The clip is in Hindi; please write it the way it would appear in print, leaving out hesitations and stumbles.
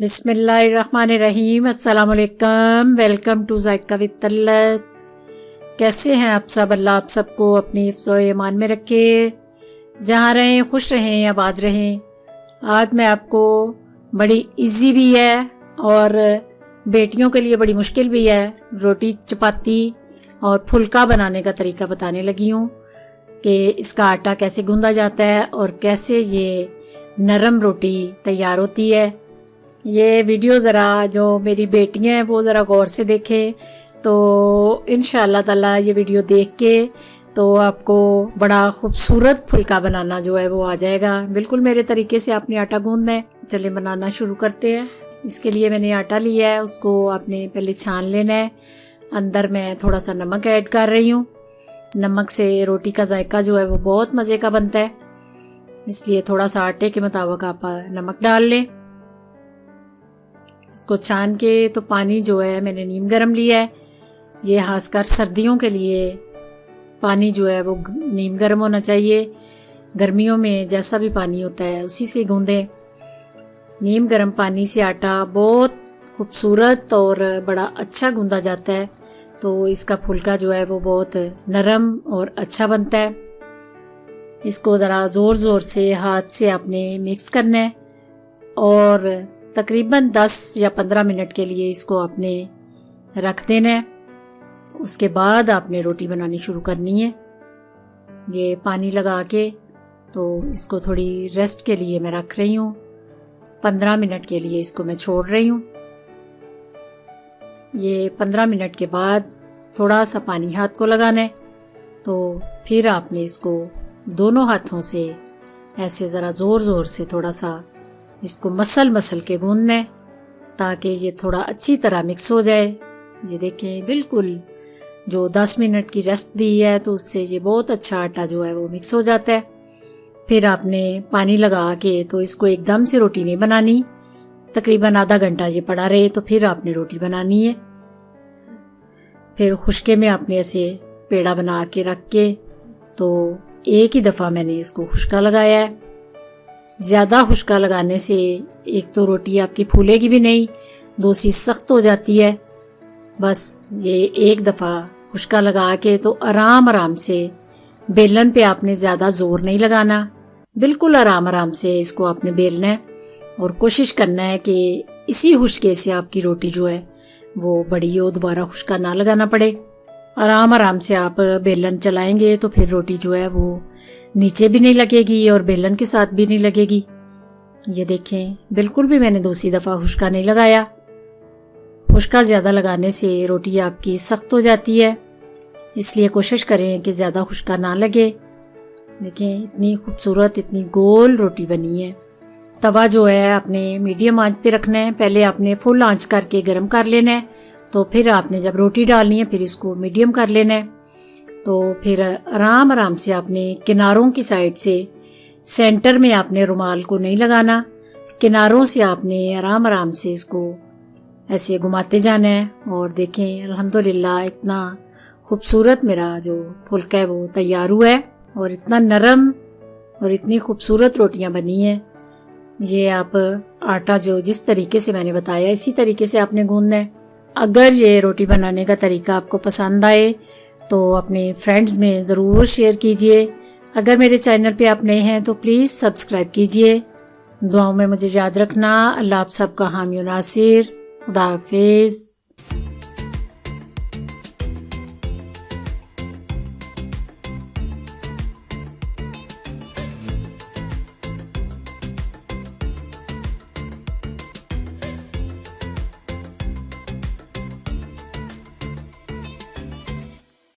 बिस्मिल्लाहिर्रहमानिर्रहीम। अस्सलाम वालेकुम। Welcome to Zaika with Talat. कैसे हैं आप सब? अल्लाह आप सबको अपनी हिफ्ज़ व ईमान में रखे, जहाँ रहें खुश रहें, आबाद रहें। आज मैं आपको बड़ी इजी भी है और बेटियों के लिए बड़ी मुश्किल भी है, रोटी चपाती और फुल्का बनाने का तरीका बताने लगी हूँ कि इसका आटा कैसे गूंदा जाता है और कैसे ये नरम रोटी तैयार होती है। ये वीडियो ज़रा जो मेरी बेटियां हैं वो ज़रा गौर से देखें तो इंशाअल्लाह ताला ये वीडियो देख के तो आपको बड़ा खूबसूरत फुल्का बनाना जो है वो आ जाएगा। बिल्कुल मेरे तरीके से आपने आटा गूंदना है। चलिए बनाना शुरू करते हैं। इसके लिए मैंने आटा लिया है, उसको आपने पहले छान लेना है। अंदर मैं थोड़ा सा नमक ऐड कर रही हूँ। नमक से रोटी का जायका जो है वो बहुत मज़े का बनता है, इसलिए थोड़ा सा आटे के मुताबिक आप नमक डाल लें। इसको छान के तो पानी जो है मैंने नीम गर्म लिया है। ये खासकर सर्दियों के लिए पानी जो है वो नीम गर्म होना चाहिए। गर्मियों में जैसा भी पानी होता है उसी से गूंदें। नीम गर्म पानी से आटा बहुत खूबसूरत और बड़ा अच्छा गूंदा जाता है, तो इसका फुल्का जो है वो बहुत नरम और अच्छा बनता है। इसको ज़रा ज़ोर ज़ोर से हाथ से आपने मिक्स करना है और तकरीबन 10 या 15 मिनट के लिए इसको आपने रख देना है। उसके बाद आपने रोटी बनानी शुरू करनी है। ये पानी लगा के तो इसको थोड़ी रेस्ट के लिए मैं रख रही हूँ। 15 मिनट के लिए इसको मैं छोड़ रही हूँ। ये 15 मिनट के बाद थोड़ा सा पानी हाथ को लगाना है, तो फिर आपने इसको दोनों हाथों से ऐसे ज़रा ज़ोर ज़ोर से थोड़ा सा इसको मसल के गूंदना है ताकि ये थोड़ा अच्छी तरह मिक्स हो जाए। ये देखें, बिल्कुल जो 10 मिनट की रेस्ट दी है तो उससे ये बहुत अच्छा आटा जो है वो मिक्स हो जाता है। फिर आपने पानी लगा के तो इसको एकदम से रोटी नहीं बनानी, तकरीबन आधा घंटा ये पड़ा रहे तो फिर आपने रोटी बनानी है। फिर खुश्के में आपने ऐसे पेड़ा बना के रख के तो एक ही दफ़ा मैंने इसको खुश्का लगाया है। ज़्यादा खुश्का लगाने से एक तो रोटी आपकी फूलेगी भी नहीं, दूसरी सख्त हो जाती है। बस ये एक दफ़ा खुश्का लगा के तो आराम से बेलन पे आपने ज़्यादा ज़ोर नहीं लगाना, बिल्कुल आराम से इसको आपने बेलना है और कोशिश करना है कि इसी खुश्के से आपकी रोटी जो है वो बड़ी हो, दोबारा खुश्का ना लगाना पड़े। आराम से आप बेलन चलाएंगे तो फिर रोटी जो है वो नीचे भी नहीं लगेगी और बेलन के साथ भी नहीं लगेगी। ये देखें, बिल्कुल भी मैंने दूसरी दफ़ा खुश्का नहीं लगाया। खुश्का ज़्यादा लगाने से रोटी आपकी सख्त हो जाती है, इसलिए कोशिश करें कि ज़्यादा खुश्का ना लगे। देखें, इतनी खूबसूरत, इतनी गोल रोटी बनी है। तवा जो है आपने मीडियम आंच पे रखना है। पहले आपने फुल आंच करके गर्म कर लेना है, तो फिर आपने जब रोटी डालनी है फिर इसको मीडियम कर लेना है। तो फिर आराम से आपने किनारों की साइड से, सेंटर में आपने रुमाल को नहीं लगाना, किनारों से आपने आराम से इसको ऐसे घुमाते जाना है। और देखें, अल्हम्दुलिल्लाह इतना खूबसूरत मेरा जो फुल्का है वो तैयार हुआ है और इतना नरम और इतनी खूबसूरत रोटियां बनी हैं। ये आप आटा जो जिस तरीके से मैंने बताया इसी तरीके से आपने गूंदना है। अगर ये रोटी बनाने का तरीका आपको पसंद आए तो अपने फ्रेंड्स में ज़रूर शेयर कीजिए। अगर मेरे चैनल पे आप नए हैं तो प्लीज़ सब्सक्राइब कीजिए। दुआओं में मुझे याद रखना। अल्लाह आप सबका हामी नासिर। खुदा हाफिज़।